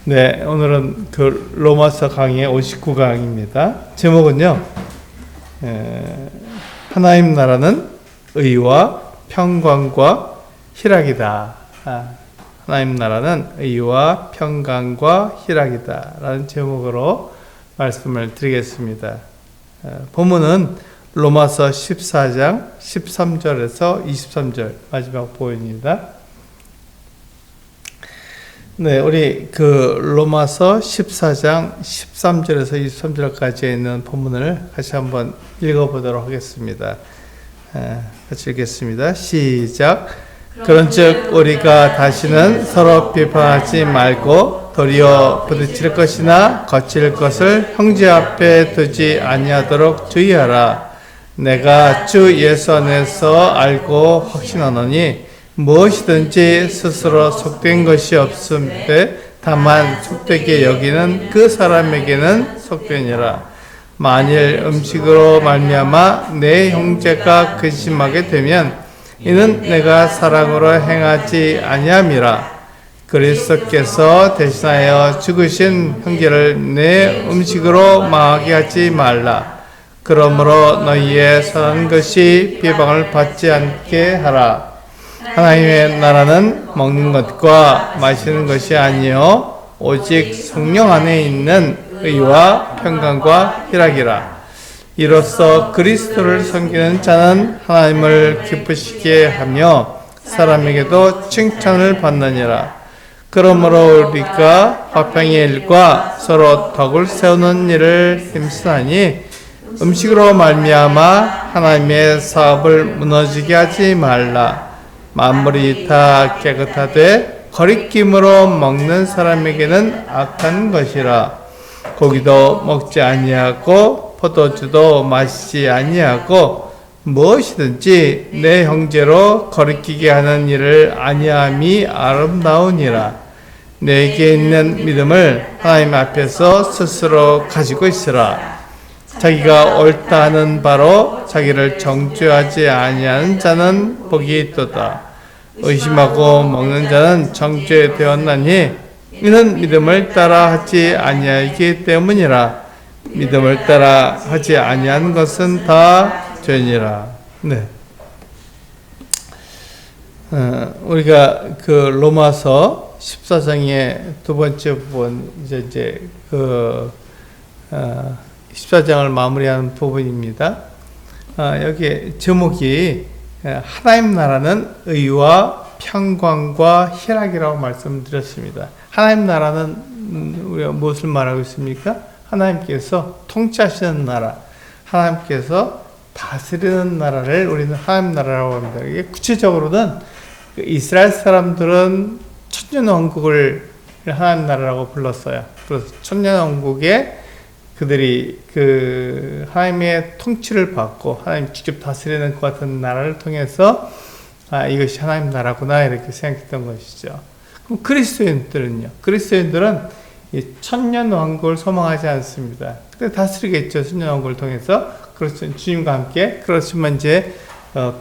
네, 오늘은 그 로마서 강의 59강입니다. 제목은요, 하나님 나라는 의와 평강과 희락이다. 하나님 나라는 의와 평강과 희락이다. 라는 제목으로 말씀을 드리겠습니다. 본문은 로마서 14장 13절에서 23절 마지막 부분입니다. 네, 우리 그 로마서 14장 13절에서 23절까지 있는 본문을 같이 한번 읽어보도록 하겠습니다. 같이 읽겠습니다. 시작. 그런즉 우리가 다시는 서로 비판하지 말고 도리어 부딪힐 것이나 거칠 것을 형제 앞에 두지 아니하도록 주의하라. 내가 주 예수 안에서 알고 확신하노니 무엇이든지 스스로 속된 것이 없음에 다만 속되게 여기는 그 사람에게는 속되니라. 만일 음식으로 말미암아 내 형제가 근심하게 되면 이는 내가 사랑으로 행하지 아니함이라. 그리스도께서 대신하여 죽으신 형제를 내 음식으로 망하게 하지 말라. 그러므로 너희의 선한 것이 비방을 받지 않게 하라. 하나님의 나라는 먹는 것과 마시는 것이 아니요 오직 성령 안에 있는 의와 평강과 희락이라. 이로써 그리스도를 섬기는 자는 하나님을 기쁘시게 하며 사람에게도 칭찬을 받느니라. 그러므로 우리가 화평의 일과 서로 덕을 세우는 일을 힘쓰나니 음식으로 말미암아 하나님의 사업을 무너지게 하지 말라. 만물이 다 깨끗하되 거리낌으로 먹는 사람에게는 악한 것이라. 고기도 먹지 아니하고 포도주도 마시지 아니하고 무엇이든지 내 형제로 거리끼게 하는 일을 아니함이 아름다우니라. 내게 있는 믿음을 하나님 앞에서 스스로 가지고 있으라. 자기가 옳다 하는 바로 자기를 정죄하지 아니하는 자는 복이 있도다. 의심하고 먹는 자는 정죄되었나니 이는 믿음을 따라 하지 아니하기 때문이라. 믿음을 따라 하지 아니한 것은 다 죄니라. 네. 우리가 그 로마서 14장의 두 번째 부분 이제 그 14장을 마무리하는 부분입니다. 여기 제목이 하나님 나라는 의와 평강과 희락이라고 말씀드렸습니다. 하나님 나라는 우리가 무엇을 말하고 있습니까? 하나님께서 통치하시는 나라, 하나님께서 다스리는 나라를 우리는 하나님 나라라고 합니다. 이게 구체적으로는 이스라엘 사람들은 천년왕국을 하나님 나라라고 불렀어요. 그래서 천년왕국에 그들이 그 하나님의 통치를 받고 하나님 직접 다스리는 것 같은 나라를 통해서 이것이 하나님 나라구나 이렇게 생각했던 것이죠. 그럼 그리스도인들은요? 그리스도인들은 이 천년 왕국을 소망하지 않습니다. 근데 다스리겠죠. 천년 왕국을 통해서. 그렇죠. 주님과 함께. 그렇지만 이제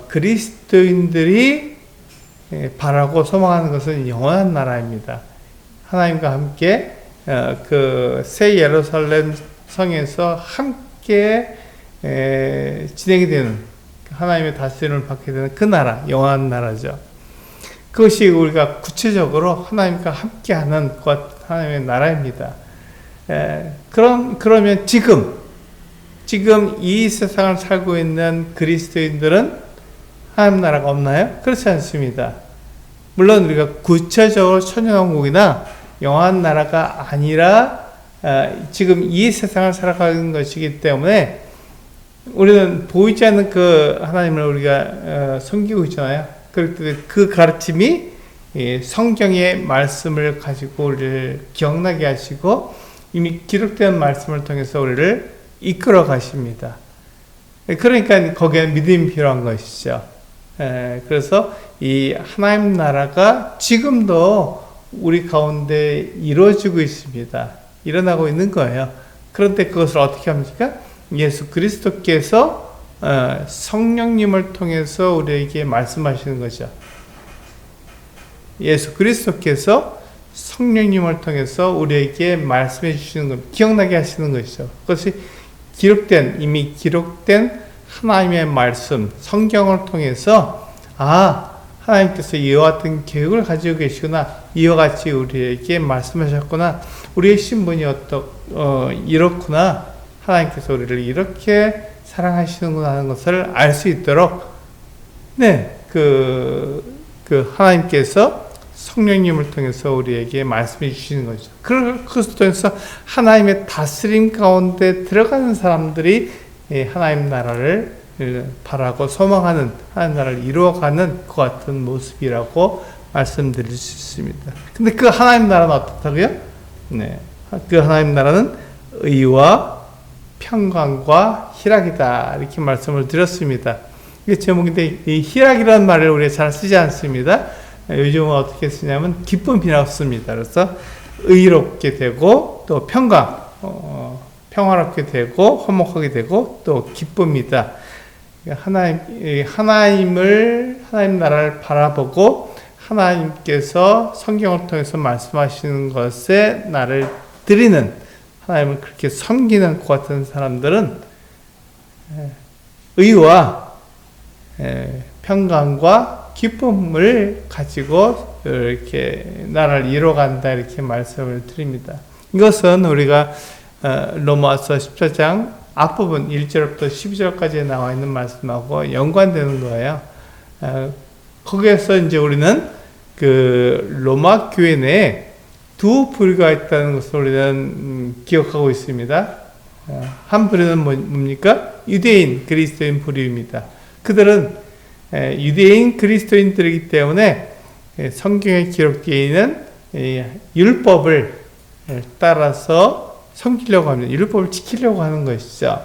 그리스도인들이 바라고 소망하는 것은 영원한 나라입니다. 하나님과 함께 그 새 예루살렘 성에서 함께 진행이 되는 하나님의 다스림을 받게 되는 그 나라, 영원한 나라죠. 그것이 우리가 구체적으로 하나님과 함께하는 하나님의 나라입니다. 그러면 지금 이 세상을 살고 있는 그리스도인들은 하나님 나라가 없나요? 그렇지 않습니다. 물론 우리가 구체적으로 천년왕국이나 영원한 나라가 아니라 지금 이 세상을 살아가는 것이기 때문에 우리는 보이지 않는 그 하나님을 우리가 섬기고 있잖아요. 그 가르침이 성경의 말씀을 가지고 우리를 기억나게 하시고 이미 기록된 말씀을 통해서 우리를 이끌어 가십니다. 그러니까 거기에 믿음이 필요한 것이죠. 그래서 이 하나님 나라가 지금도 우리 가운데 이루어지고 있습니다. 일어나고 있는 거예요. 그런데 그것을 어떻게 합니까? 예수 그리스도께서 성령님을 통해서 우리에게 말씀하시는 거죠. 예수 그리스도께서 성령님을 통해서 우리에게 말씀해 주시는 것, 기억나게 하시는 것이죠. 그것이 이미 기록된 하나님의 말씀, 성경을 통해서 하나님께서 이와 같은 계획을 가지고 계시구나, 이와 같이 우리에게 말씀하셨구나, 우리의 신분이 이렇구나, 하나님께서 우리를 이렇게 사랑하시는구나 하는 것을 알 수 있도록 하나님께서 성령님을 통해서 우리에게 말씀해 주시는 거죠. 그것을 통해서 하나님의 다스림 가운데 들어가는 사람들이 하나님 나라를 바라고 소망하는, 하나님 나라를 이루어가는 그 같은 모습이라고 말씀드릴 수 있습니다. 근데 그 하나님 나라는 어떻다고요? 그 하나님 나라는 의와 평강과 희락이다, 이렇게 말씀을 드렸습니다. 이게 제목인데, 이 희락이라는 말을 우리가 잘 쓰지 않습니다. 요즘은 어떻게 쓰냐면 기쁨이라고 씁니다. 그래서 의롭게 되고, 또 평강, 평화롭게 되고, 화목하게 되고, 또 기쁨이다. 하나님 나라를 바라보고 하나님께서 성경을 통해서 말씀하시는 것에 나를 드리는, 하나님을 그렇게 섬기는 것 같은 사람들은 의와 평강과 기쁨을 가지고 이렇게 나라를 이루어간다, 이렇게 말씀을 드립니다. 이것은 우리가 로마서 14장 앞부분 1절부터 12절까지 나와 있는 말씀하고 연관되는 거예요. 거기에서 이제 우리는 그 로마 교회 내에 두 부류가 있다는 것을 우리는 기억하고 있습니다. 한 부류는 뭡니까? 유대인, 그리스도인 부류입니다. 그들은 유대인 그리스도인들이기 때문에 성경에 기록되어 있는 율법을 따라서 섬기려고 합니다. 율법을 지키려고 하는 것이죠.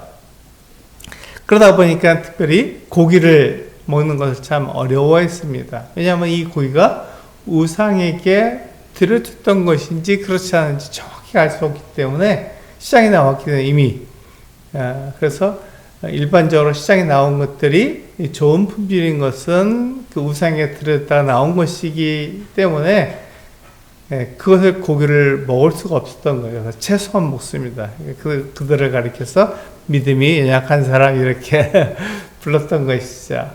그러다 보니까 특별히 고기를 먹는 것을 참 어려워했습니다. 왜냐하면 이 고기가 우상에게 드려졌던 것인지 그렇지 않은지 정확히 알 수 없기 때문에, 시장에 나왔기 때문에 이미, 그래서 일반적으로 시장에 나온 것들이 좋은 품질인 것은 그 우상에 드렸다가 나온 것이기 때문에 그것을 고기를 먹을 수가 없었던 거예요. 그래서 채소만 먹습니다. 그들을 가리켜서 믿음이 연약한 사람, 이렇게 불렀던 것이죠.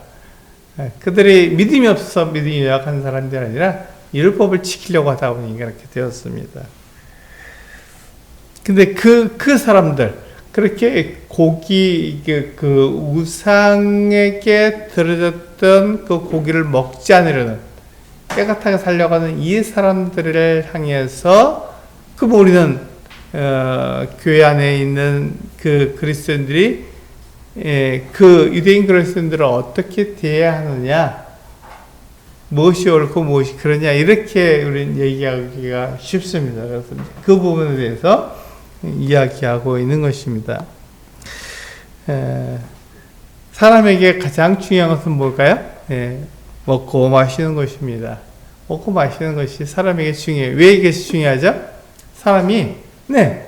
그들이 믿음이 없어서 믿음이 연약한 사람들이 아니라 율법을 지키려고 하다 보니 이렇게 되었습니다. 근데 그 사람들, 그렇게 그 우상에게 드려졌던 그 고기를 먹지 않으려는, 깨끗하게 살려가는 이 사람들을 향해서, 우리는 교회 안에 있는 그 그리스도인들이 그 유대인 그리스도인들을 어떻게 대해야 하느냐, 무엇이 옳고 무엇이 그러냐, 이렇게 우리는 얘기하기가 쉽습니다. 그래서 그 부분에 대해서 이야기하고 있는 것입니다. 사람에게 가장 중요한 것은 뭘까요? 먹고 마시는 것입니다. 먹고 마시는 것이 사람에게 중요해요. 왜 이것이 중요하죠? 사람이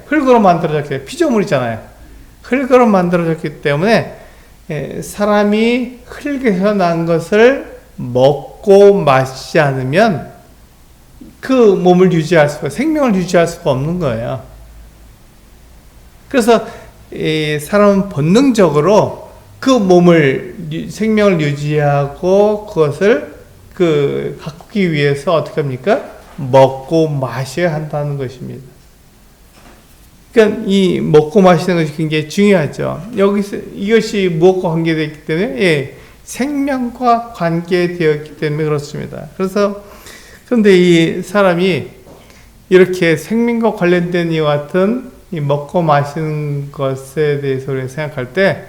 흙으로 만들어졌기, 피조물이잖아요. 흙으로 만들어졌기 때문에 사람이 흙에서 난 것을 먹고 마시지 않으면 그 몸을 유지할 수가, 생명을 유지할 수가 없는 거예요. 그래서 사람은 본능적으로 그 생명을 유지하고 그것을 가꾸기 위해서 어떻게 합니까? 먹고 마셔야 한다는 것입니다. 그러니까 이 먹고 마시는 것이 굉장히 중요하죠. 이것이 무엇과 관계되어 있기 때문에, 생명과 관계되었기 때문에 그렇습니다. 그런데 이 사람이 이렇게 생명과 관련된 이와 같은 이 먹고 마시는 것에 대해서 우리가 생각할 때,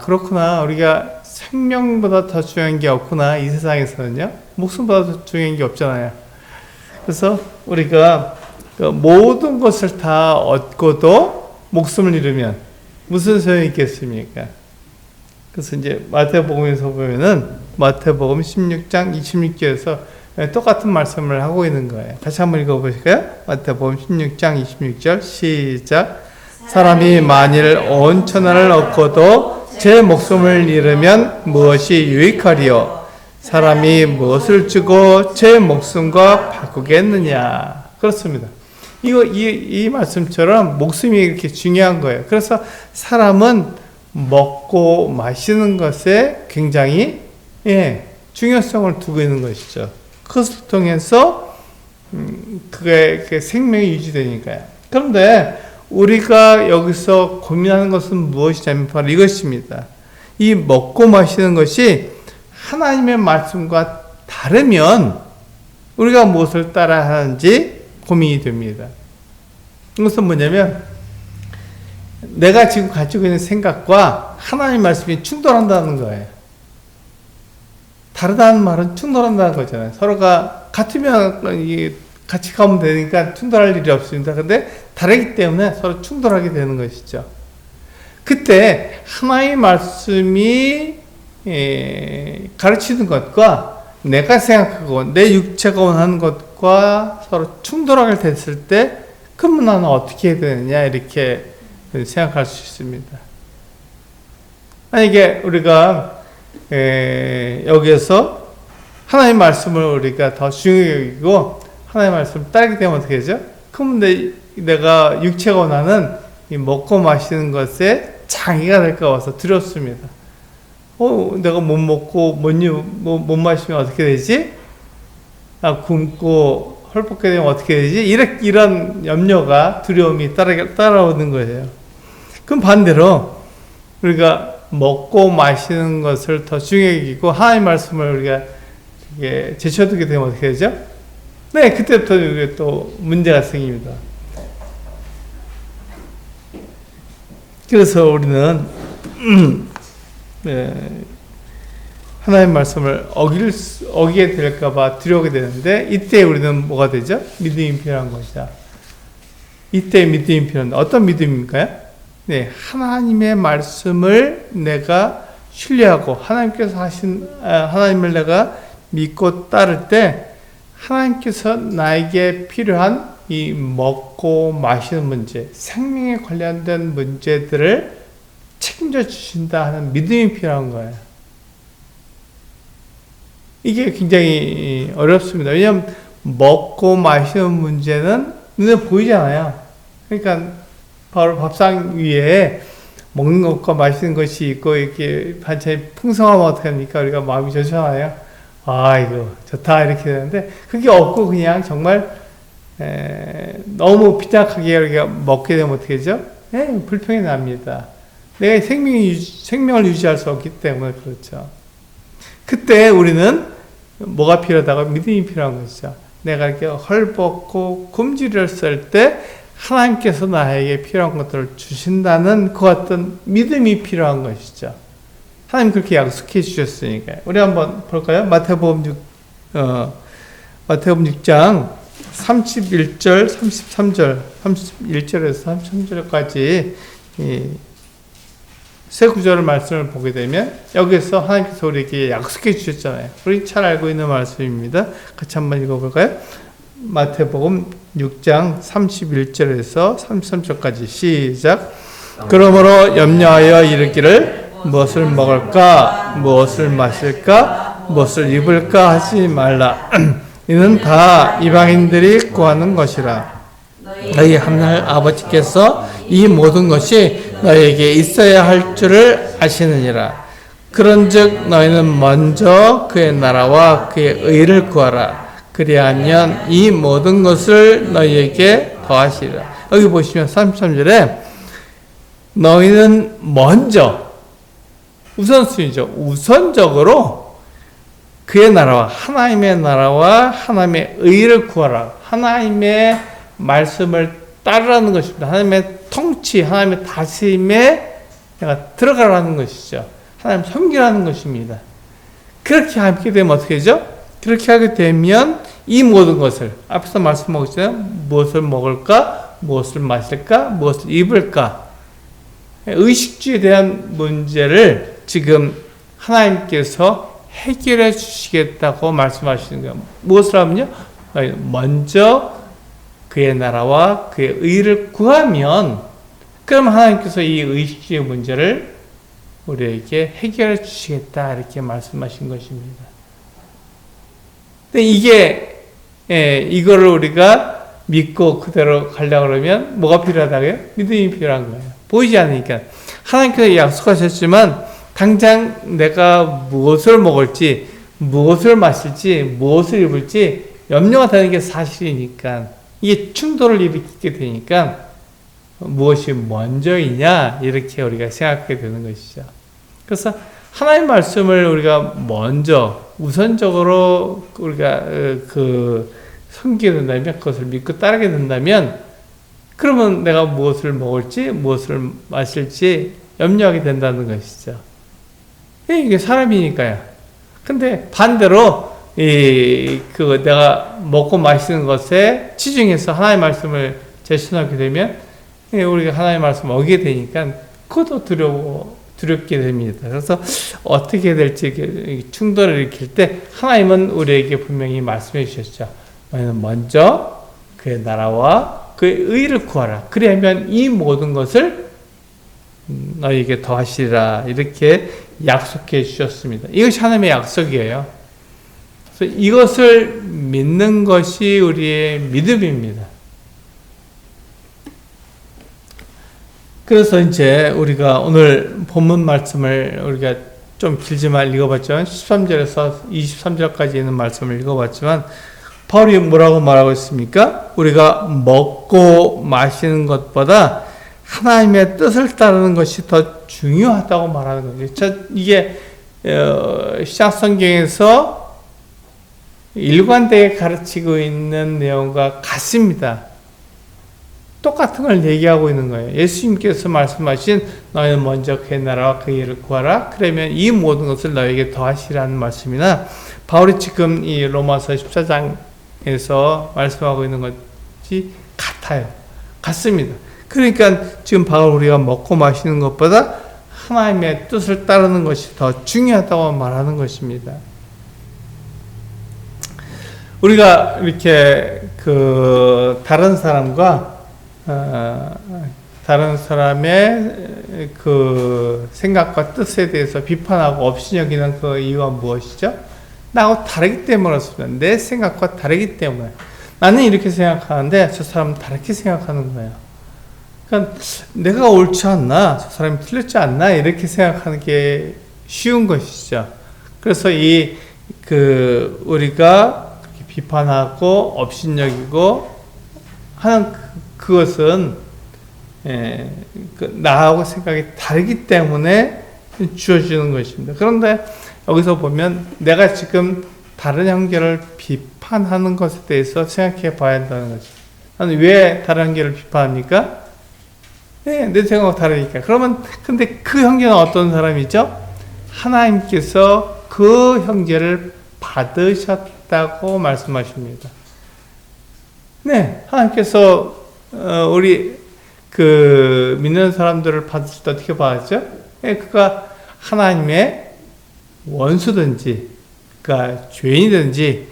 그렇구나, 우리가 생명보다 더 중요한 게 없구나, 이 세상에서는요. 목숨보다 더 중요한 게 없잖아요. 그래서 우리가 모든 것을 다 얻고도 목숨을 잃으면 무슨 소용이 있겠습니까? 그래서 이제 마태복음에서 보면은, 마태복음 16장 26절에서 똑같은 말씀을 하고 있는 거예요. 다시 한번 읽어보실까요? 마태복음 16장 26절 시작. 사람이 만일 온 천하를 얻고도 제 목숨을 잃으면 무엇이 유익하리요? 사람이 무엇을 주고 제 목숨과 바꾸겠느냐? 그렇습니다. 이 말씀처럼 목숨이 이렇게 중요한 거예요. 그래서 사람은 먹고 마시는 것에 굉장히 중요성을 두고 있는 것이죠. 그것을 통해서 그게 생명이 유지되니까요. 그런데 우리가 여기서 고민하는 것은 무엇이냐면 바로 이것입니다. 이 먹고 마시는 것이 하나님의 말씀과 다르면 우리가 무엇을 따라 하는지 고민이 됩니다. 이것은 뭐냐면 내가 지금 가지고 있는 생각과 하나님의 말씀이 충돌한다는 거예요. 다르다는 말은 충돌한다는 거잖아요. 서로가 같으면 같이 가면 되니까 충돌할 일이 없습니다. 근데 다르기 때문에 서로 충돌하게 되는 것이죠. 그때 하나님의 말씀이 가르치는 것과 내가 생각하고 내 육체가 원하는 것과 서로 충돌하게 됐을 때 그러면 나는 어떻게 해야 되느냐 이렇게 생각할 수 있습니다. 만약에 우리가 여기에서 하나님의 말씀을 우리가 더 중요하게 여기고 하나님의 말씀을 따르게 되면 어떻게 되죠? 그러면 내가 육체가 원하는 이 먹고 마시는 것에 장애가 될까 봐서 두렵습니다. 내가 못 먹고 못 마시면 어떻게 되지? 굶고 헐벗게 되면 어떻게 되지? 이런 염려가 두려움이 따라오는 거예요. 그럼 반대로 우리가 먹고 마시는 것을 더 중요하게 여기고 하나님의 말씀을 우리가 제쳐두게 되면 어떻게 되죠? 네, 그때부터 이게 또 문제가 생깁니다. 그래서 우리는 하나님의 말씀을 어기게 될까봐 두려우게 되는데 이때 우리는 뭐가 되죠? 믿음이 필요한 것이다. 이때 믿음이 필요한데 어떤 믿음입니까? 네, 하나님의 말씀을 내가 신뢰하고 하나님께서 하나님을 내가 믿고 따를 때 하나님께서 나에게 필요한 이 먹고 마시는 문제, 생명에 관련된 문제들을 책임져 주신다 하는 믿음이 필요한 거예요. 이게 굉장히 어렵습니다. 왜냐하면 먹고 마시는 문제는 눈에 보이잖아요. 그러니까 바로 밥상 위에 먹는 것과 마시는 것이 있고 이렇게 반찬이 풍성하면 어떻게 합니까? 우리가 마음이 좋잖아요. 이거 좋다 이렇게 되는데 그게 없고 그냥 정말 너무 빈약하게 우리가 먹게 되면 어떻게 되죠? 불평이 납니다. 내가 생명을 유지할 수 없기 때문에 그렇죠. 그때 우리는 뭐가 필요하다고? 믿음이 필요한 것이죠. 내가 이렇게 헐벗고 굶주렸을 때 하나님께서 나에게 필요한 것들을 주신다는 그 어떤 믿음이 필요한 것이죠. 하나님 그렇게 약속해 주셨으니까요. 우리 한번 볼까요? 마태복음 6장 31절, 33절, 31절에서 33절까지 세 구절의 말씀을 보게 되면 여기서 하나님께서 우리에게 약속해 주셨잖아요. 우리 잘 알고 있는 말씀입니다. 같이 한번 읽어볼까요? 마태복음 6장 31절에서 33절까지 시작. 그러므로 염려하여 이르기를 무엇을 먹을까, 무엇을 마실까, 무엇을 입을까 하지 말라. 이는 다 이방인들이 구하는 것이라. 너희 하늘 아버지께서 이 모든 것이 너희에게 있어야 할 줄을 아시느니라. 그런즉 너희는 먼저 그의 나라와 그의 의를 구하라. 그리하면 이 모든 것을 너희에게 더하시리라. 여기 보시면 33절에 너희는 먼저 우선순위죠. 우선적으로 그의 나라와 하나님의 의를 구하라. 하나님의 말씀을 따르라는 것입니다. 하나님의 통치, 하나님의 다스림에 내가 들어가라는 것이죠. 하나님 섬기라는 것입니다. 그렇게 하게 되면 어떻게 되죠? 그렇게 하게 되면 이 모든 것을 앞에서 말씀하셨잖아요. 무엇을 먹을까? 무엇을 마실까? 무엇을 입을까? 의식주에 대한 문제를 지금 하나님께서 해결해 주시겠다고 말씀하시는 거예요. 무엇을 하면요? 먼저 그의 나라와 그의 의를 구하면 그럼 하나님께서 이 의식주의 문제를 우리에게 해결해 주시겠다 이렇게 말씀하신 것입니다. 근데 이거를 우리가 믿고 그대로 가려고 그러면 뭐가 필요하다고요? 믿음이 필요한 거예요. 보이지 않으니까. 하나님께서 약속하셨지만 당장 내가 무엇을 먹을지, 무엇을 마실지, 무엇을 입을지 염려가 되는 게 사실이니까 이게 충돌을 일으키게 되니까 무엇이 먼저이냐 이렇게 우리가 생각하게 되는 것이죠. 그래서 하나님 말씀을 우리가 먼저 우선적으로 우리가 섬기게 된다면, 그것을 믿고 따르게 된다면, 그러면 내가 무엇을 먹을지 무엇을 마실지 염려하게 된다는 것이죠. 이게 사람이니까요. 근데 반대로 내가 먹고 마시는 것에 치중해서 하나님의 말씀을 제시하게 되면 우리가 하나님의 말씀을 어기게 되니까 그것도 두렵게 됩니다. 그래서 어떻게 될지 충돌을 일으킬 때 하나님은 우리에게 분명히 말씀해 주셨죠. 너희는 먼저 그의 나라와 그의 의를 구하라. 그리하면 이 모든 것을 너희에게 더하시리라. 이렇게 약속해 주셨습니다. 이것이 하나님의 약속이에요. 그래서 이것을 믿는 것이 우리의 믿음입니다. 그래서 이제 우리가 오늘 본문 말씀을 우리가 좀 길지만 읽어봤죠. 13절에서 23절까지 있는 말씀을 읽어봤지만 바울이 뭐라고 말하고 있습니까? 우리가 먹고 마시는 것보다 하나님의 뜻을 따르는 것이 더 중요하다고 말하는 거죠. 이게 신약성경에서 일관되게 가르치고 있는 내용과 같습니다. 똑같은 걸 얘기하고 있는 거예요. 예수님께서 말씀하신 너희는 먼저 그의 나라와 그의 일을 구하라. 그러면 이 모든 것을 너에게 더하시라는 말씀이나 바울이 지금 이 로마서 14장에서 말씀하고 있는 것이 같아요. 같습니다. 그러니까 지금 바울 우리가 먹고 마시는 것보다 하나님의 뜻을 따르는 것이 더 중요하다고 말하는 것입니다. 우리가 이렇게 다른 사람과 다른 사람의 생각과 뜻에 대해서 비판하고 업신여기는 그 이유가 무엇이죠? 나하고 다르기 때문에 그렇습니다. 내 생각과 다르기 때문에. 나는 이렇게 생각하는데 저 사람은 다르게 생각하는 거예요. 그러니까 내가 옳지 않나? 저 사람이 틀렸지 않나? 이렇게 생각하는 게 쉬운 것이죠. 그래서 우리가 비판하고 업신여기고 하는 그것은 나하고 생각이 다르기 때문에 주어지는 것입니다. 그런데 여기서 보면 내가 지금 다른 형제를 비판하는 것에 대해서 생각해 봐야 한다는 거죠. 나는 왜 다른 형제를 비판합니까? 내 생각하고 다르니까. 그러면 근데 그 형제는 어떤 사람이죠? 하나님께서 그 형제를 받으셨다고 말씀하십니다. 네, 하나님께서 우리 믿는 사람들을 받으실 때 어떻게 받았죠? 그가 하나님의 원수든지, 그가 죄인이든지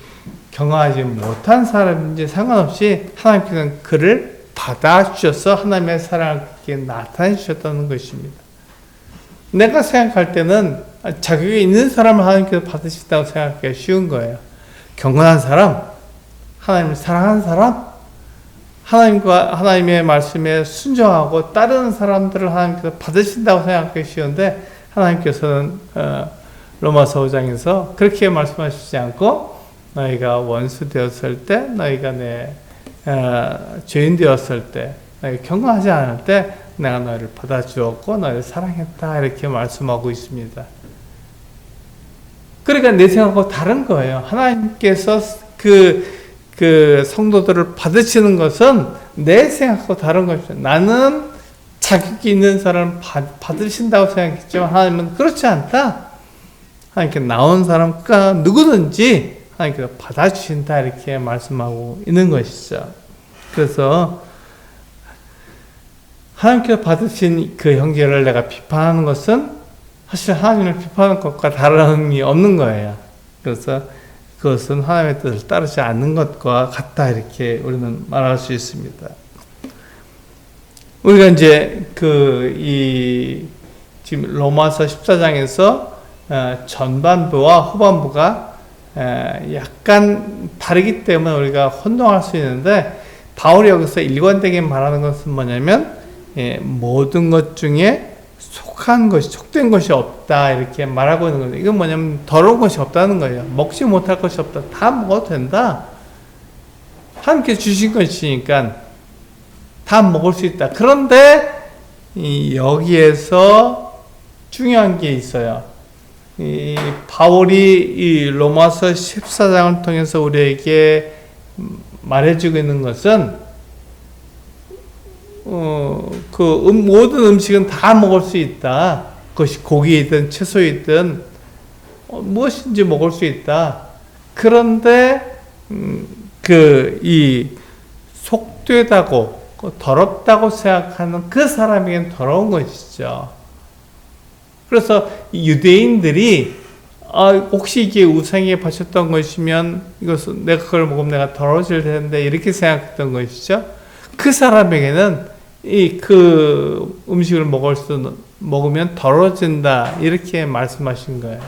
경험하지 못한 사람인지 상관없이 하나님께서는 그를 받아주셔서 하나님의 사랑을 그에게 나타내 주셨다는 것입니다. 내가 생각할 때는 자격이 있는 사람을 하나님께서 받으신다고 생각하기가 쉬운 거예요. 경건한 사람, 하나님을 사랑하는 사람, 하나님과 하나님의 말씀에 순종하고 따르는 사람들을 하나님께서 받으신다고 생각하기 쉬운데 하나님께서는 로마서 5장에서 그렇게 말씀하시지 않고 너희가 원수 되었을 때, 너희가 내 죄인 되었을 때, 너희가 경건하지 않을 때 내가 너희를 받아주었고 너희를 사랑했다 이렇게 말씀하고 있습니다. 그러니까 내 생각하고 다른 거예요. 하나님께서 그 성도들을 받으시는 것은 내 생각하고 다른 것이죠. 나는 자격이 있는 사람을 받으신다고 생각했지만 하나님은 그렇지 않다. 하나님께 나온 사람과 누구든지 하나님께서 받아주신다 이렇게 말씀하고 있는 것이죠. 그래서 하나님께서 받으신 그 형제를 내가 비판하는 것은 사실 하나님을 비판하는 것과 다름이 없는 거예요. 그래서 그것은 하나님의 뜻을 따르지 않는 것과 같다 이렇게 우리는 말할 수 있습니다. 우리가 이제 지금 로마서 14장에서 전반부와 후반부가 약간 다르기 때문에 우리가 혼동할 수 있는데 바울이 여기서 일관되게 말하는 것은 뭐냐면 모든 것 중에 속한 것이, 속된 것이 없다 이렇게 말하고 있는 거죠. 이건 뭐냐면 더러운 것이 없다는 거예요. 먹지 못할 것이 없다. 다 먹어도 된다. 하나님께 주신 것이니까 다 먹을 수 있다. 그런데 여기에서 중요한 게 있어요. 바울이 이 로마서 14장을 통해서 우리에게 말해주고 있는 것은 모든 음식은 다 먹을 수 있다. 그것이 고기이든 채소이든 무엇인지 먹을 수 있다. 그런데 이 속되다고 더럽다고 생각하는 그 사람에게는 더러운 것이죠. 그래서 유대인들이 혹시 이게 우상에 바쳤던 것이면 이것은 내가 그걸 먹으면 내가 더러워질 텐데 이렇게 생각했던 것이죠. 그 사람에게는 그 음식을 먹으면 더러워진다 이렇게 말씀하신 거예요.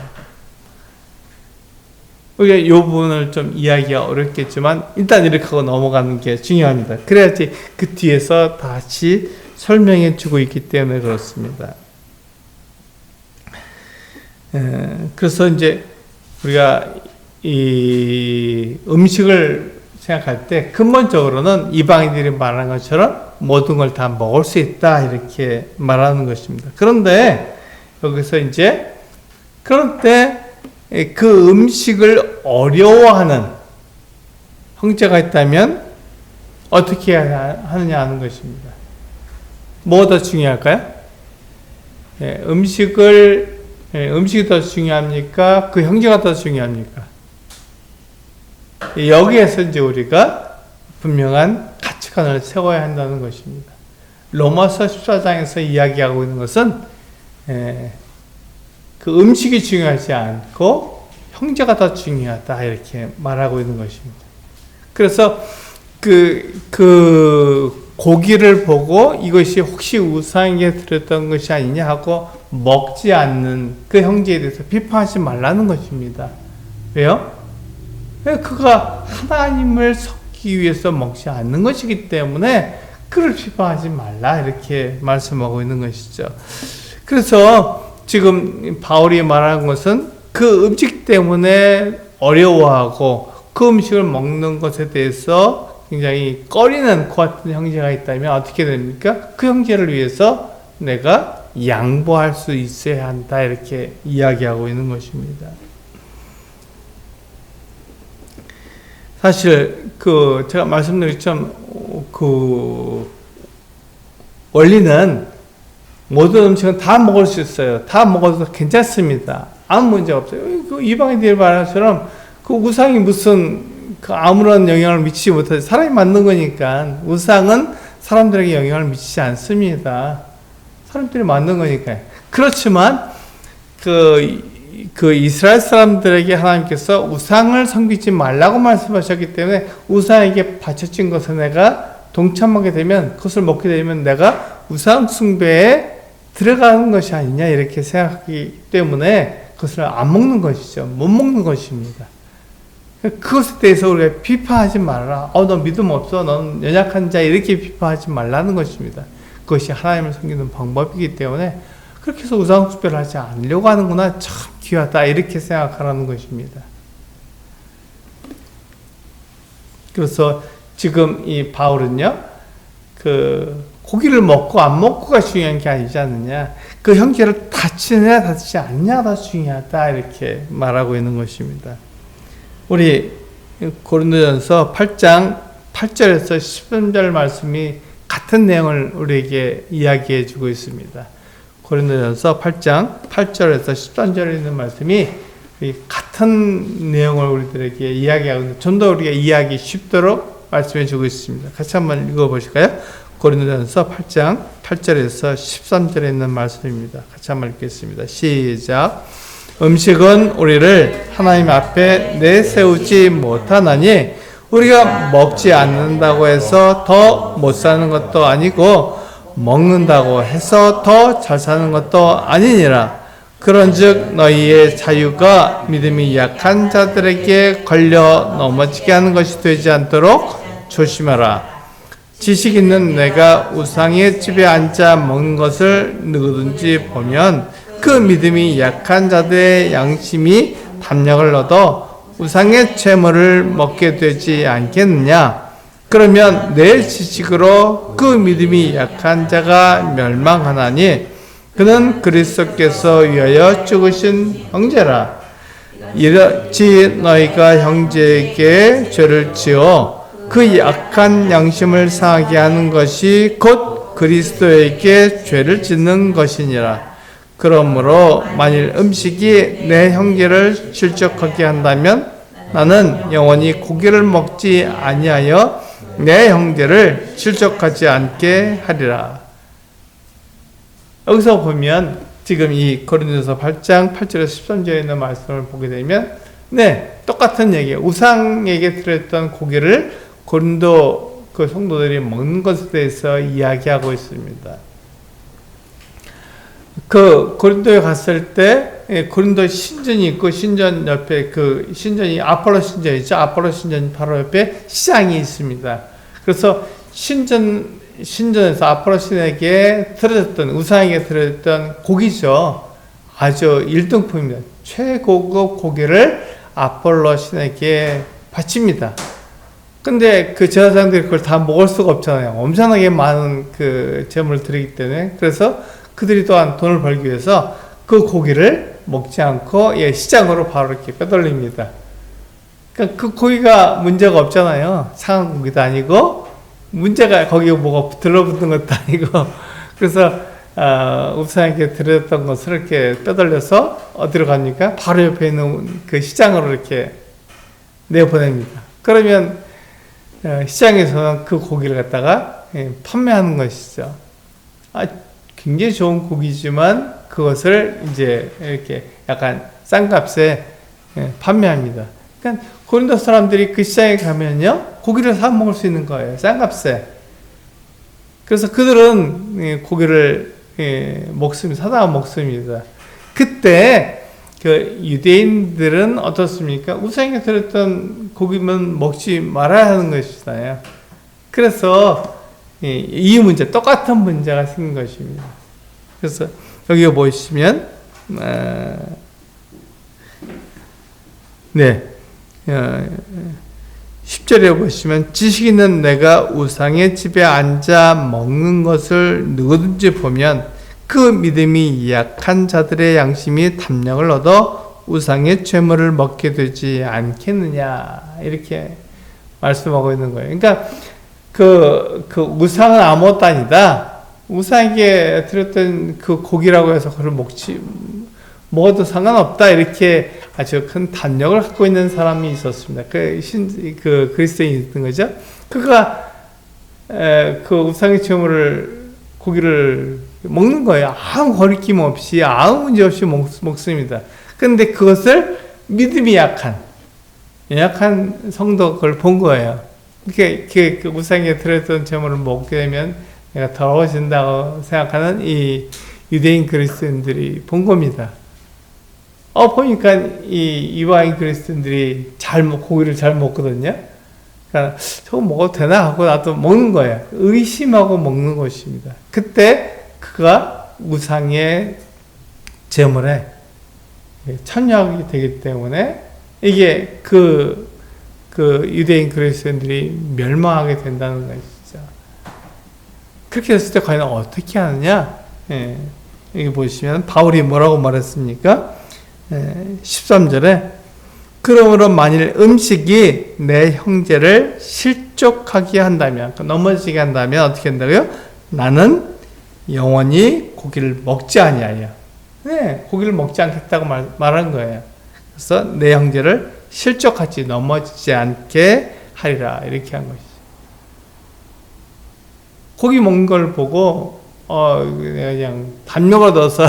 우리가 이 부분을 좀 이야기가 어렵겠지만 일단 이렇게 하고 넘어가는 게 중요합니다. 그래야지 그 뒤에서 다시 설명해 주고 있기 때문에 그렇습니다. 그래서 이제 우리가 이 음식을 생각할 때 근본적으로는 이방인들이 말하는 것처럼 모든 걸 다 먹을 수 있다 이렇게 말하는 것입니다. 그런데 여기서 이제 그럴 때 그 음식을 어려워하는 형제가 있다면 어떻게 하느냐 하는 것입니다. 뭐가 더 중요할까요? 음식이 더 중요합니까? 그 형제가 더 중요합니까? 여기에서 이제 우리가 분명한 가치관을 세워야 한다는 것입니다. 로마서 14장에서 이야기하고 있는 것은 그 음식이 중요하지 않고 형제가 더 중요하다 이렇게 말하고 있는 것입니다. 그래서 그 고기를 보고 이것이 혹시 우상에게 드렸던 것이 아니냐 하고 먹지 않는 그 형제에 대해서 비판하지 말라는 것입니다. 왜요? 그가 하나님을 섬기기 위해서 먹지 않는 것이기 때문에 그를 비판하지 말라 이렇게 말씀하고 있는 것이죠. 그래서 지금 바울이 말하는 것은 그 음식 때문에 어려워하고 그 음식을 먹는 것에 대해서 굉장히 꺼리는 그 같은 형제가 있다면 어떻게 됩니까? 그 형제를 위해서 내가 양보할 수 있어야 한다 이렇게 이야기하고 있는 것입니다. 사실 제가 말씀드린 것처럼 원리는 모든 음식은 다 먹을 수 있어요. 다 먹어도 괜찮습니다. 아무 문제 없어요. 그 이방인들이 말하는 것처럼 그 우상이 무슨 아무런 영향을 미치지 못하지. 사람이 만든 거니까 우상은 사람들에게 영향을 미치지 않습니다. 사람들이 만든 거니까요. 그렇지만 그 이스라엘 사람들에게 하나님께서 우상을 섬기지 말라고 말씀하셨기 때문에 우상에게 바쳐진 것에 내가 동참하게 되면 그것을 먹게 되면 내가 우상 숭배에 들어가는 것이 아니냐 이렇게 생각하기 때문에 그것을 안 먹는 것이죠. 못 먹는 것입니다. 그것에 대해서 우리가 비판하지 말아라. 너 믿음 없어. 넌 연약한 자 이렇게 비판하지 말라는 것입니다. 그것이 하나님을 섬기는 방법이기 때문에 그렇게 해서 우상 숭배를 하지 않으려고 하는구나. 참 귀하다 이렇게 생각하라는 것입니다. 그래서 지금 이 바울은요, 고기를 먹고 안 먹고가 중요한 게 아니지 않느냐. 그 형제를 다치느냐 다치지 않느냐가 중요하다 이렇게 말하고 있는 것입니다. 우리 고린도전서 8장 8절에서 13절 말씀이 같은 내용을 우리에게 이야기해 주고 있습니다. 고린도전서 8장 8절에서 13절에 있는 말씀이 같은 내용을 우리들에게 이야기하고 있는데 좀 더 우리가 이해하기 쉽도록 말씀해 주고 있습니다. 같이 한번 읽어보실까요? 고린도전서 8장 8절에서 13절에 있는 말씀입니다. 같이 한번 읽겠습니다. 시작. 음식은 우리를 하나님 앞에 내세우지 못하나니 우리가 먹지 않는다고 해서 더 못 사는 것도 아니고 먹는다고 해서 더 잘 사는 것도 아니니라. 그런즉 너희의 자유가 믿음이 약한 자들에게 걸려 넘어지게 하는 것이 되지 않도록 조심하라. 지식 있는 내가 우상의 집에 앉아 먹는 것을 누구든지 보면 그 믿음이 약한 자들의 양심이 담력을 얻어 우상의 채물을 먹게 되지 않겠느냐. 그러면 내 지식으로 그 믿음이 약한 자가 멸망하나니 그는 그리스도께서 위하여 죽으신 형제라. 이렇지 너희가 형제에게 죄를 지어 그 약한 양심을 상하게 하는 것이 곧 그리스도에게 죄를 짓는 것이니라. 그러므로 만일 음식이 내 형제를 실족하게 한다면 나는 영원히 고기를 먹지 아니하여 내 형제를 실족하지 않게 하리라. 여기서 보면 지금 이 고린도서 8장 8절에서 13절에 있는 말씀을 보게 되면 똑같은 얘기예요. 우상에게 들어있던 고기를 고린도 그 성도들이 먹는 것에 대해서 이야기하고 있습니다. 그 고린도에 갔을 때 고린도 신전이 있고 신전 옆에 그 신전이 아폴로 신전이죠. 아폴로 신전 바로 옆에 시장이 있습니다. 그래서 신전에서 아폴로 신에게 들어졌던 우상에게 들어졌던 고기죠. 아주 1등품입니다. 최고급 고기를 아폴로 신에게 바칩니다. 근데 그 제사장들이 그걸 다 먹을 수가 없잖아요. 엄청나게 많은 그 제물을 드리기 때문에. 그래서 그들이 또한 돈을 벌기 위해서 그 고기를 먹지 않고 시장으로 바로 이렇게 빼돌립니다. 그러니까 그 고기가 문제가 없잖아요. 상한 고기도 아니고 문제가 거기에 뭐가 들러붙는 것도 아니고 그래서 우상에게 드렸던 것을 이렇게 빼돌려서 어디로 갑니까? 바로 옆에 있는 그 시장으로 이렇게 내보냅니다. 그러면 시장에서는 그 고기를 갖다가 판매하는 것이죠. 굉장히 좋은 고기지만 그것을 이제 이렇게 약간 싼 값에 판매합니다. 그러니까 고린도 사람들이 그 시장에 가면요 고기를 사 먹을 수 있는 거예요. 싼 값에. 그래서 그들은 고기를 먹습니다. 사다가 먹습니다. 그때 그 유대인들은 어떻습니까? 우상에 들었던 고기면 먹지 말아야 하는 것이잖아요. 그래서 이 문제, 똑같은 문제가 생긴 것입니다. 그래서 여기 보시면 10절에 보시면 지식 있는 내가 우상의 집에 앉아 먹는 것을 누구든지 보면 그 믿음이 약한 자들의 양심이 담력을 얻어 우상의 죄물을 먹게 되지 않겠느냐 이렇게 말씀하고 있는 거예요. 그러니까 그 우상은 아무것도 아니다. 우상에게 드렸던 그 고기라고 해서 그걸 먹어도 상관없다. 이렇게 아주 큰 담력을 갖고 있는 사람이 있었습니다. 그 그리스도인이 있던 거죠. 그가 그 우상의 고기를 먹는 거예요. 아무 거리낌 없이, 아무 문제 없이 먹습니다. 그런데 그것을 믿음이 약한 성도가 그걸 본 거예요. 그 우상에 들어있던 제물을 먹게 되면 내가 더러워진다고 생각하는 이 유대인 그리스도인들이 본 겁니다. 보니까 이 이방인 그리스도인들이 고기를 잘 먹거든요. 그러니까 저거 먹어도 되나 하고 나도 먹는 거예요. 의심하고 먹는 것입니다. 그때 그가 우상의 제물에 참여하게 되기 때문에 이게 그 유대인 그리스도인들이 멸망하게 된다는 것이죠. 그렇게 됐을 때 과연 어떻게 하느냐? 여기 보시면 바울이 뭐라고 말했습니까? 13절에 그러므로 만일 음식이 내 형제를 실족하게 한다면, 넘어지게 한다면 어떻게 한다고요? 나는 영원히 고기를 먹지 아니하여. 고기를 먹지 않겠다고 말한 거예요. 그래서 내 형제를 실족하지 넘어지지 않게 하리라 이렇게 한 것이죠. 고기 먹는 걸 보고 그냥 담력을 얻어서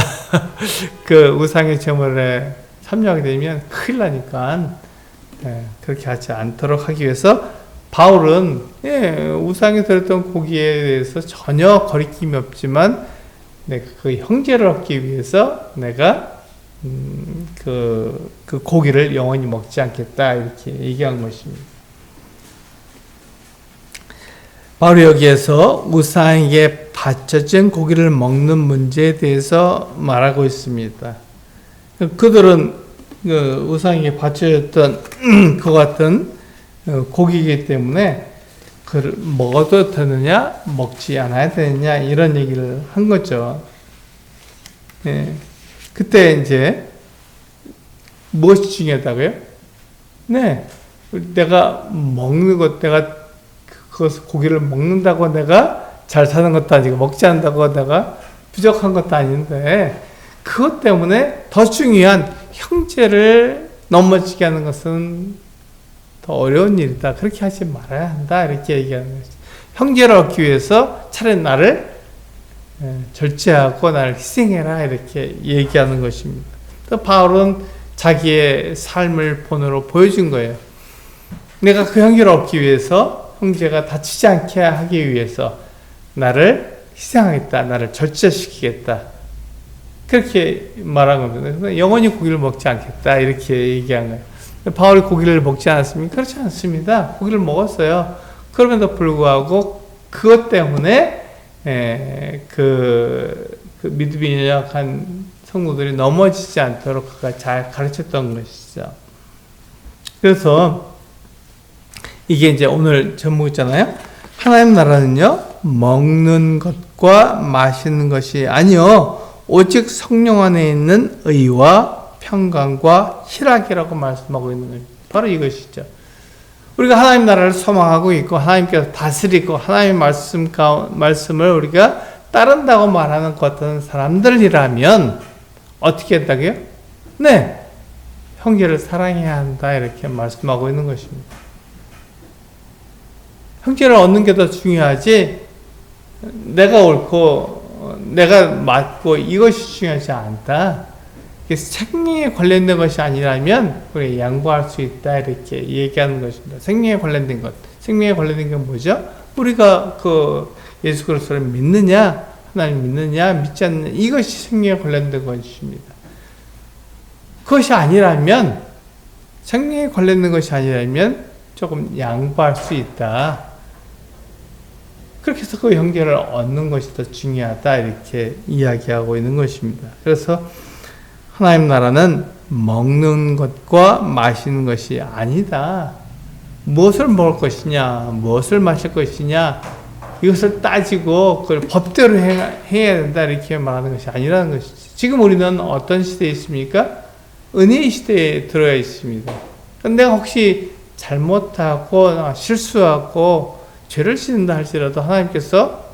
그 우상의 제물에 참여하게 되면 큰일 나니까 그렇게 하지 않도록 하기 위해서 바울은 우상에 들었던 고기에 대해서 전혀 거리낌이 없지만 그 형제를 얻기 위해서 내가 그 고기를 영원히 먹지 않겠다 이렇게 얘기한 것입니다. 바로 여기에서 우상에게 바쳐진 고기를 먹는 문제에 대해서 말하고 있습니다. 그들은 우상에게 바쳐졌던 그 같은 고기이기 때문에 그를 먹어도 되느냐 먹지 않아야 되느냐 이런 얘기를 한 거죠. 예. 그때 이제 무엇이 중요하다고요? 네, 내가 먹는 것, 내가 그것 고기를 먹는다고 내가 잘 사는 것도 아니고 먹지 않는다고 내가 부족한 것도 아닌데 그것 때문에 더 중요한 형제를 넘어지게 하는 것은 더 어려운 일이다. 그렇게 하지 말아야 한다. 이렇게 얘기하는 것이죠. 형제를 얻기 위해서 차라리 나를 절제하고 나를 희생해라. 이렇게 얘기하는 것입니다. 또 바울은 자기의 삶을 본으로 보여준 거예요. 내가 그 형제를 얻기 위해서 형제가 다치지 않게 하기 위해서 나를 희생하겠다. 나를 절제시키겠다. 그렇게 말한 겁니다. 영원히 고기를 먹지 않겠다. 이렇게 얘기한 거예요. 바울이 고기를 먹지 않았습니까? 그렇지 않습니다. 고기를 먹었어요. 그럼에도 불구하고 그것 때문에 그 믿음이 연약한 성도들이 넘어지지 않도록 그가 잘 가르쳤던 것이죠. 그래서 이게 이제 오늘 제목이잖아요. 하나님 나라는요, 먹는 것과 마시는 것이 아니요, 오직 성령 안에 있는 의와 평강과 희락이라고 말씀하고 있는 거예요. 바로 이것이죠. 우리가 하나님 나라를 소망하고 있고 하나님께서 다스리고 하나님의 말씀을 우리가 따른다고 말하는 것 같은 사람들이라면 어떻게 했다고요? 네, 형제를 사랑해야 한다 이렇게 말씀하고 있는 것입니다. 형제를 얻는 게 더 중요하지 내가 옳고 내가 맞고 이것이 중요하지 않다. 생명에 관련된 것이 아니라면 우리 양보할 수 있다 이렇게 얘기하는 것입니다. 생명에 관련된 것. 생명에 관련된 건 뭐죠? 우리가 그 예수 그리스도를 믿느냐, 하나님 믿느냐, 믿지 않느냐 이것이 생명에 관련된 것입니다. 그것이 아니라면 생명에 관련된 것이 아니라면 조금 양보할 수 있다. 그렇게 해서 그 형제를 얻는 것이 더 중요하다 이렇게 이야기하고 있는 것입니다. 그래서 하나님 나라는 먹는 것과 마시는 것이 아니다. 무엇을 먹을 것이냐, 무엇을 마실 것이냐, 이것을 따지고 그걸 법대로 해야 된다 이렇게 말하는 것이 아니라는 것이지. 지금 우리는 어떤 시대에 있습니까? 은혜의 시대에 들어야 있습니다. 내가 혹시 잘못하고 실수하고 죄를 짓는다 할지라도 하나님께서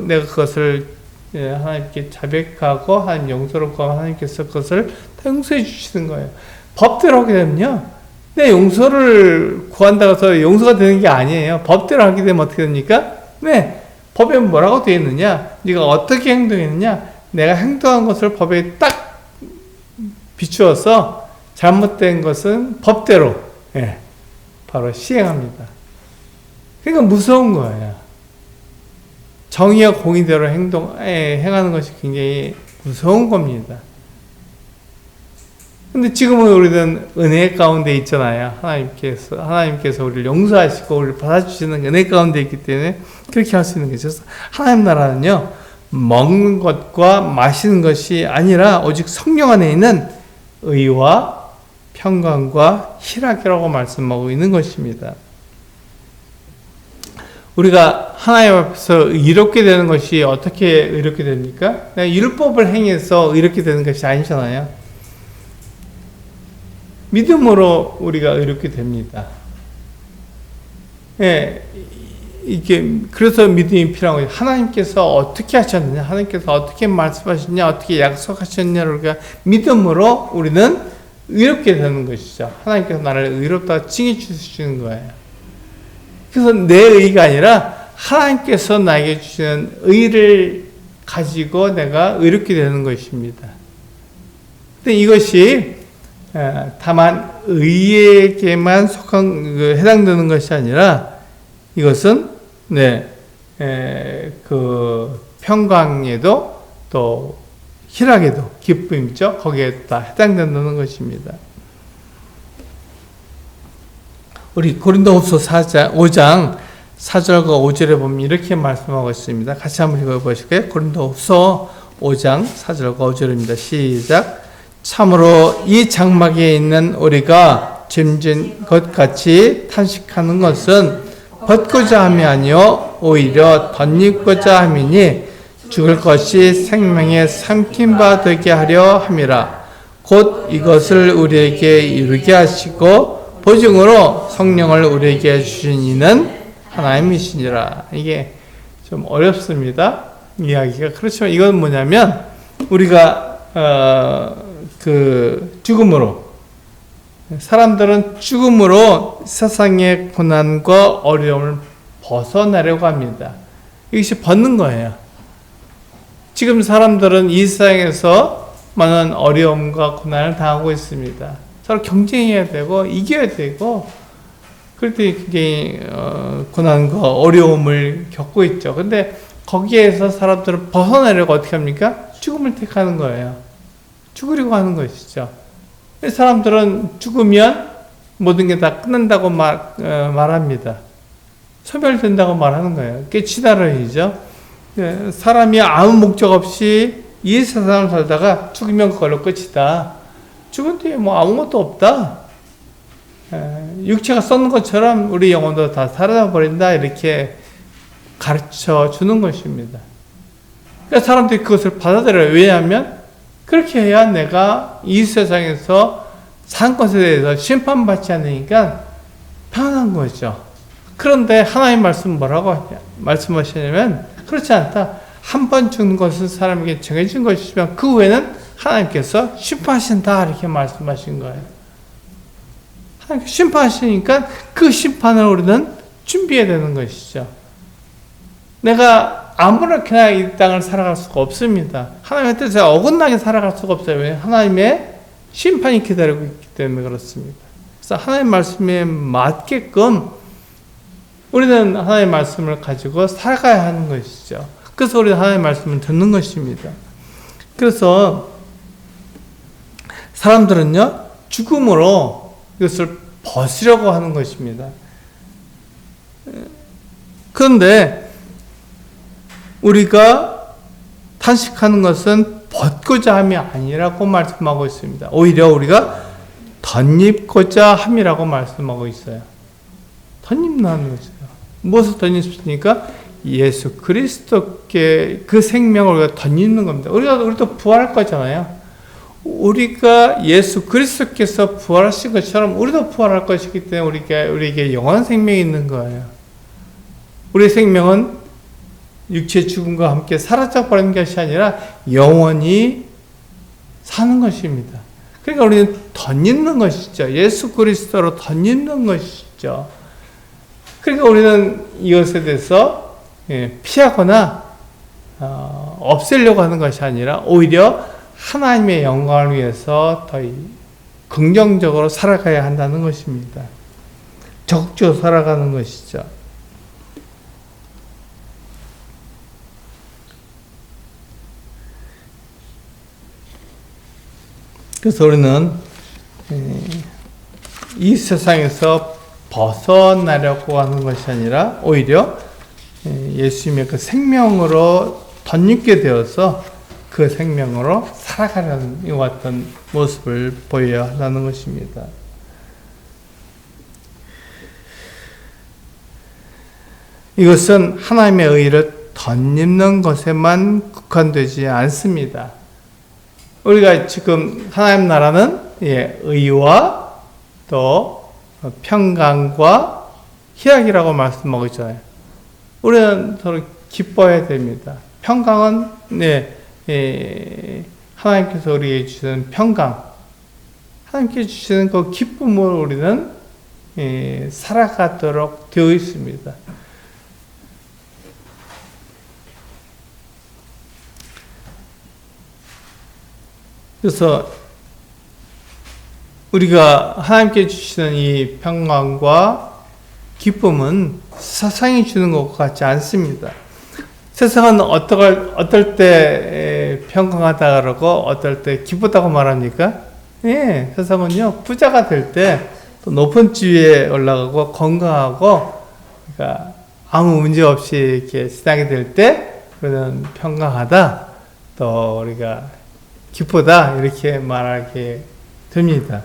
내가 그것을 하나님께 자백하고 하나님 용서를 구하면 하나님께서 그것을 다 용서해 주시는 거예요. 법대로 하게 되면요, 내 용서를 구한다고 해서 용서가 되는 게 아니에요. 법대로 하게 되면 어떻게 됩니까? 네, 법에 뭐라고 되어 있느냐, 네가 어떻게 행동했느냐, 내가 행동한 것을 법에 딱 비추어서 잘못된 것은 법대로 바로 시행합니다. 그러니까 무서운 거예요. 정의와 공의대로 행하는 것이 굉장히 무서운 겁니다. 근데 지금은 우리는 은혜 가운데 있잖아요. 하나님께서 우리를 용서하시고 우리를 받아주시는 은혜 가운데 있기 때문에 그렇게 할 수 있는 거죠. 하나님 나라는요, 먹는 것과 마시는 것이 아니라 오직 성령 안에 있는 의와 평강과 희락이라고 말씀하고 있는 것입니다. 우리가 하나님 앞에서 의롭게 되는 것이 어떻게 의롭게 됩니까? 율법을 행해서 의롭게 되는 것이 아니잖아요. 믿음으로 우리가 의롭게 됩니다. 그래서 믿음이 필요한 거예요. 하나님께서 어떻게 하셨느냐, 하나님께서 어떻게 말씀하셨냐, 어떻게 약속하셨냐를 우리가 믿음으로 우리는 의롭게 되는 것이죠. 하나님께서 나를 의롭다 칭해 주시는 거예요. 그래서 내 의가 아니라 하나님께서 나에게 주시는 의를 가지고 내가 의롭게 되는 것입니다. 근데 이것이 다만 의에게만 해당되는 것이 아니라 이것은 그 평강에도 또 희락에도 기쁨이죠. 거기에 다 해당된다는 것입니다. 우리 고린도후서 5장 4절과 5절에 보면 이렇게 말씀하고 있습니다. 같이 한번 읽어보실까요? 고린도후서 5장 4절과 5절입니다. 시작. 참으로 이 장막에 있는 우리가 짐진 것 같이 탄식하는 것은 벗고자 함이 아니요 오히려 덧입고자 함이니 죽을 것이 생명에 삼킨 바 되게 하려 함이라. 곧 이것을 우리에게 이루게 하시고 보증으로 성령을 우리에게 주신 이는 하나님이시니라. 이게 좀 어렵습니다. 이야기가. 그렇지만 이건 뭐냐면 우리가 죽음으로, 사람들은 죽음으로 세상의 고난과 어려움을 벗어나려고 합니다. 이것이 벗는 거예요. 지금 사람들은 이 세상에서 많은 어려움과 고난을 당하고 있습니다. 서로 경쟁해야 되고 이겨야 되고 그럴 때 굉장히 고난과 어려움을 겪고 있죠. 근데 거기에서 사람들은 벗어나려고 어떻게 합니까? 죽음을 택하는 거예요. 죽으려고 하는 것이죠. 사람들은 죽으면 모든 게 다 끝난다고 말합니다. 소멸된다고 말하는 거예요. 그게 진화론이죠. 사람이 아무 목적 없이 이 세상을 살다가 죽으면 그걸로 끝이다. 죽은 뒤에 뭐 아무것도 없다. 육체가 썩는 것처럼 우리 영혼도 다 사라져버린다. 이렇게 가르쳐 주는 것입니다. 그러니까 사람들이 그것을 받아들여요. 왜냐하면 그렇게 해야 내가 이 세상에서 산 것에 대해서 심판받지 않으니까 편안한 거죠. 그런데 하나님 말씀 뭐라고 말씀하시냐면 그렇지 않다. 한 번 죽는 것은 사람에게 정해진 것이지만 그 후에는 하나님께서 심판하신다. 이렇게 말씀하신 거예요. 하나님께서 심판하시니까 그 심판을 우리는 준비해야 되는 것이죠. 내가 아무렇게나 이 땅을 살아갈 수가 없습니다. 하나님의 뜻에 어긋나게 살아갈 수가 없어요. 왜? 하나님의 심판이 기다리고 있기 때문에 그렇습니다. 그래서 하나님 말씀에 맞게끔 우리는 하나님의 말씀을 가지고 살아가야 하는 것이죠. 그래서 우리는 하나님의 말씀을 듣는 것입니다. 그래서 사람들은요, 죽음으로 이것을 벗으려고 하는 것입니다. 그런데 우리가 탄식하는 것은 벗고자 함이 아니라고 말씀하고 있습니다. 오히려 우리가 덧입고자 함이라고 말씀하고 있어요. 덧입는 거죠. 무엇을 덧입습니까? 예수 그리스도께 그 생명을 우리가 덧입는 겁니다. 우리도 부활할 거잖아요. 우리가 예수 그리스도께서 부활하신 것처럼 우리도 부활할 것이기 때문에 우리에게 영원한 생명이 있는 거예요. 우리의 생명은 육체 죽음과 함께 사라져버리는 것이 아니라 영원히 사는 것입니다. 그러니까 우리는 덧입는 것이죠. 예수 그리스도로 덧입는 것이죠. 그러니까 우리는 이것에 대해서 피하거나 없애려고 하는 것이 아니라 오히려 하나님의 영광을 위해서 더 긍정적으로 살아가야 한다는 것입니다. 적극적으로 살아가는 것이죠. 그래서 우리는 이 세상에서 벗어나려고 하는 것이 아니라 오히려 예수님의 그 생명으로 덧입게 되어서 그 생명으로 살아가는 이와 같은 모습을 보여야 한다는 것입니다. 이것은 하나님의 의를 덧입는 것에만 국한되지 않습니다. 우리가 지금 하나님 나라는 의와 또 평강과 희락이라고 말씀하고 있잖아요. 우리는 서로 기뻐해야 됩니다. 평강은 하나님께서 우리에게 주시는 평강, 하나님께서 주시는 그 기쁨을 우리는 살아가도록 되어 있습니다. 그래서 우리가 하나님께 주시는 이 평강과 기쁨은 세상이 주는 것 같지 않습니다. 세상은 어떨 때 평강하다 그러고 어떨 때 기쁘다고 말합니까? 세상은요, 부자가 될 때 또 높은 지위에 올라가고 건강하고, 그러니까 아무 문제 없이 이렇게 지나게 될 때, 우리는 평강하다, 또 우리가 기쁘다, 이렇게 말하게 됩니다.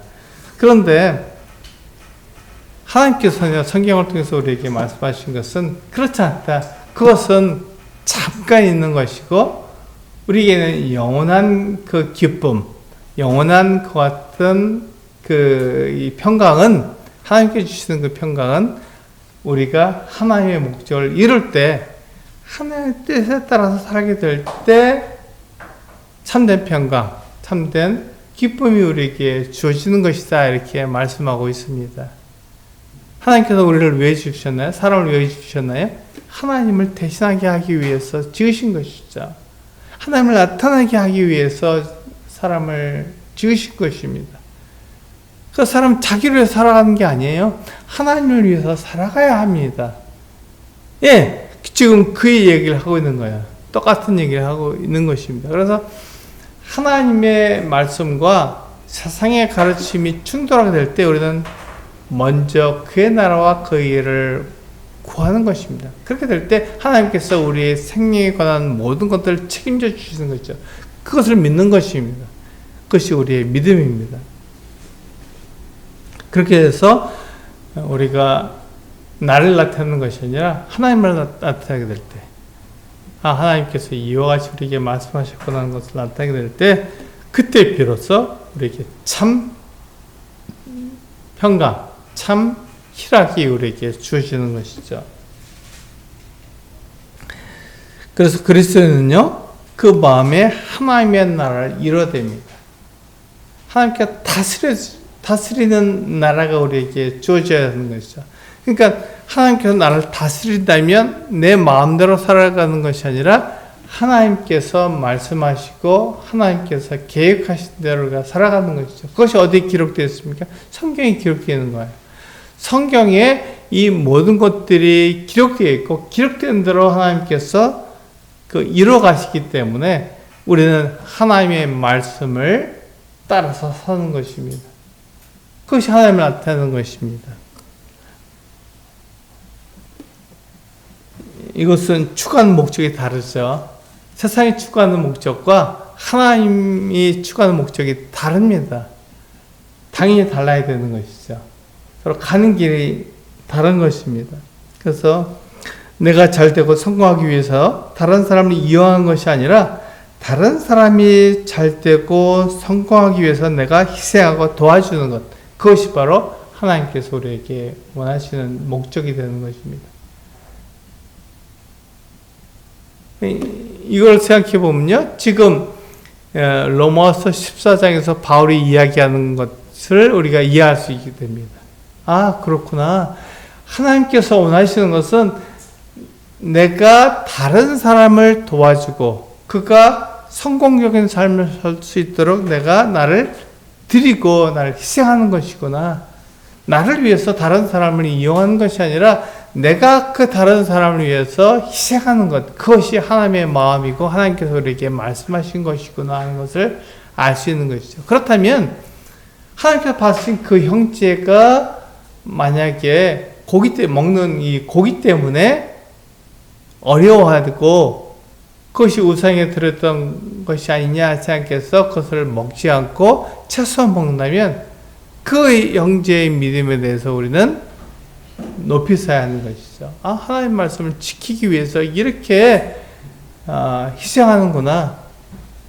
그런데, 하나님께서는 성경을 통해서 우리에게 말씀하신 것은 그렇지 않다. 그것은 잠깐 있는 것이고, 우리에게는 영원한 그 기쁨, 영원한 그 같은 이 평강은, 하나님께 주시는 그 평강은 우리가 하나님의 목적을 이룰 때, 하나님의 뜻에 따라서 살게 될 때, 참된 평강, 참된 기쁨이 우리에게 주어지는 것이다. 이렇게 말씀하고 있습니다. 하나님께서 우리를 왜 주셨나요? 사람을 왜 주셨나요? 하나님을 대신하게 하기 위해서 지으신 것이죠. 하나님을 나타나게 하기 위해서 사람을 지으신 것입니다. 그 사람 자기를 위해서 살아가는 게 아니에요. 하나님을 위해서 살아가야 합니다. 예, 지금 그의 얘기를 하고 있는 거예요. 똑같은 얘기를 하고 있는 것입니다. 그래서 하나님의 말씀과 세상의 가르침이 충돌하게 될 때 우리는 먼저 그의 나라와 그의 일을 구하는 것입니다. 그렇게 될 때 하나님께서 우리의 생명에 관한 모든 것들을 책임져 주시는 거죠. 그것을 믿는 것입니다. 그것이 우리의 믿음입니다. 그렇게 해서 우리가 나를 나타내는 것이 아니라 하나님을 나타내게 될 때, 하나님께서 이와 같이 우리에게 말씀하셨구나 하는 것을 나타내게 될 때, 그때 비로소 우리에게 참 평강, 참 희락이 우리에게 주어지는 것이죠. 그래서 그리스도인은요, 그 마음에 하나님의 나라를 이뤄댑니다. 하나님께 다스리는 나라가 우리에게 주어져야 하는 것이죠. 그러니까 하나님께서 나를 다스린다면 내 마음대로 살아가는 것이 아니라 하나님께서 말씀하시고 하나님께서 계획하신 대로 살아가는 것이죠. 그것이 어디에 기록되어 있습니까? 성경에 기록되어 있는 거예요. 성경에 이 모든 것들이 기록되어 있고 기록된 대로 하나님께서 이루어 가시기 때문에 우리는 하나님의 말씀을 따라서 사는 것입니다. 그것이 하나님을 나타내는 것입니다. 이것은 추구하는 목적이 다르죠. 세상이 추구하는 목적과 하나님이 추구하는 목적이 다릅니다. 당연히 달라야 되는 것이죠. 서로 가는 길이 다른 것입니다. 그래서 내가 잘되고 성공하기 위해서 다른 사람을 이용한 것이 아니라 다른 사람이 잘되고 성공하기 위해서 내가 희생하고 도와주는 것, 그것이 바로 하나님께서 우리에게 원하시는 목적이 되는 것입니다. 이걸 생각해 보면요, 지금 로마서 14장에서 바울이 이야기하는 것을 우리가 이해할 수 있게 됩니다. 그렇구나. 하나님께서 원하시는 것은 내가 다른 사람을 도와주고 그가 성공적인 삶을 살 수 있도록 내가 나를 드리고 나를 희생하는 것이구나. 나를 위해서 다른 사람을 이용하는 것이 아니라 내가 그 다른 사람을 위해서 희생하는 것, 그것이 하나님의 마음이고 하나님께서 우리에게 말씀하신 것이구나 하는 것을 알 수 있는 것이죠. 그렇다면 하나님께서 받으신 그 형제가 만약에 먹는 이 고기 때문에 어려워하고 그것이 우상에 들었던 것이 아니냐 생각해서 그것을 먹지 않고 채소 먹는다면 그 형제의 믿음에 대해서 우리는 높이 써야 하는 것이죠. 하나님 말씀을 지키기 위해서 이렇게 희생하는구나.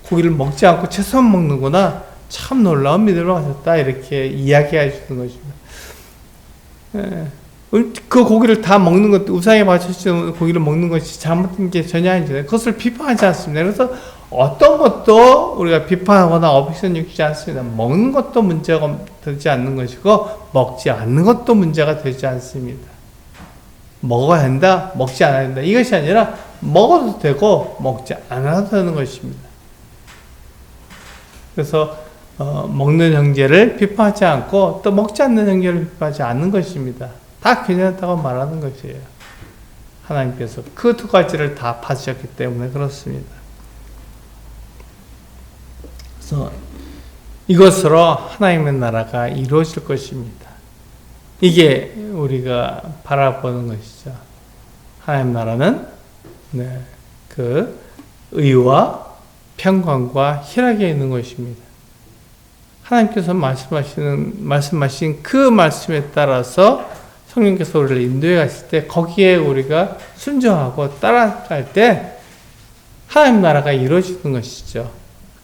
고기를 먹지 않고 채소만 먹는구나. 참 놀라운 믿음을 가졌다. 이렇게 이야기해 주는 것입니다. 그 고기를 다 먹는 것, 우상에 바쳐진 고기를 먹는 것이 잘못된 게 전혀 아니잖아요. 그것을 비판하지 않습니다. 그래서 어떤 것도 우리가 비판하거나 어비션 육지 않습니다. 먹는 것도 문제가 되지 않는 것이고 먹지 않는 것도 문제가 되지 않습니다. 먹어야 한다, 먹지 않아야 된다. 이것이 아니라 먹어도 되고 먹지 않아도 되는 것입니다. 그래서 먹는 형제를 비판하지 않고 또 먹지 않는 형제를 비판하지 않는 것입니다. 다 괜찮다고 말하는 것이에요. 하나님께서 그 두 가지를 다 받으셨기 때문에 그렇습니다. 그래서 이것으로 하나님의 나라가 이루어질 것입니다. 이게 우리가 바라보는 것이죠. 하나님 나라는 그 의와 평강과 희락에 있는 것입니다. 하나님께서 말씀하신 그 말씀에 따라서 성령께서 우리를 인도해 가실 때 거기에 우리가 순종하고 따라갈 때 하나님 나라가 이루어지는 것이죠.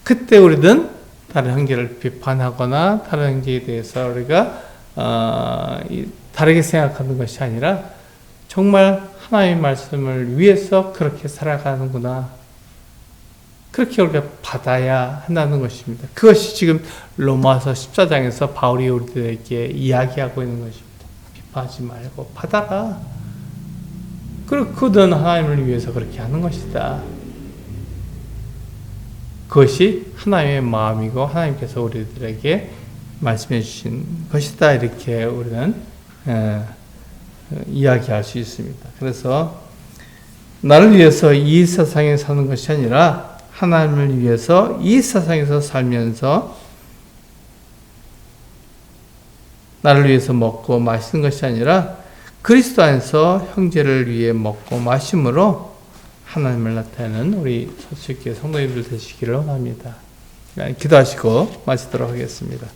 그때 우리는 다른 형제를 비판하거나 다른 형제에 대해서 우리가 다르게 생각하는 것이 아니라 정말 하나님의 말씀을 위해서 그렇게 살아가는구나. 그렇게 우리가 받아야 한다는 것입니다. 그것이 지금 로마서 14장에서 바울이 우리들에게 이야기하고 있는 것입니다. 비판하지 말고 받아라. 그리고 그들은 하나님을 위해서 그렇게 하는 것이다. 그것이 하나님의 마음이고 하나님께서 우리들에게 말씀해 주신 것이다. 이렇게 우리는 이야기할 수 있습니다. 그래서 나를 위해서 이 세상에 사는 것이 아니라 하나님을 위해서 이 세상에서 살면서 나를 위해서 먹고 마시는 것이 아니라 그리스도 안에서 형제를 위해 먹고 마심으로 하나님을 나타내는 우리 서초교회 성도님들 되시기를 원합니다. 기도하시고 마치도록 하겠습니다.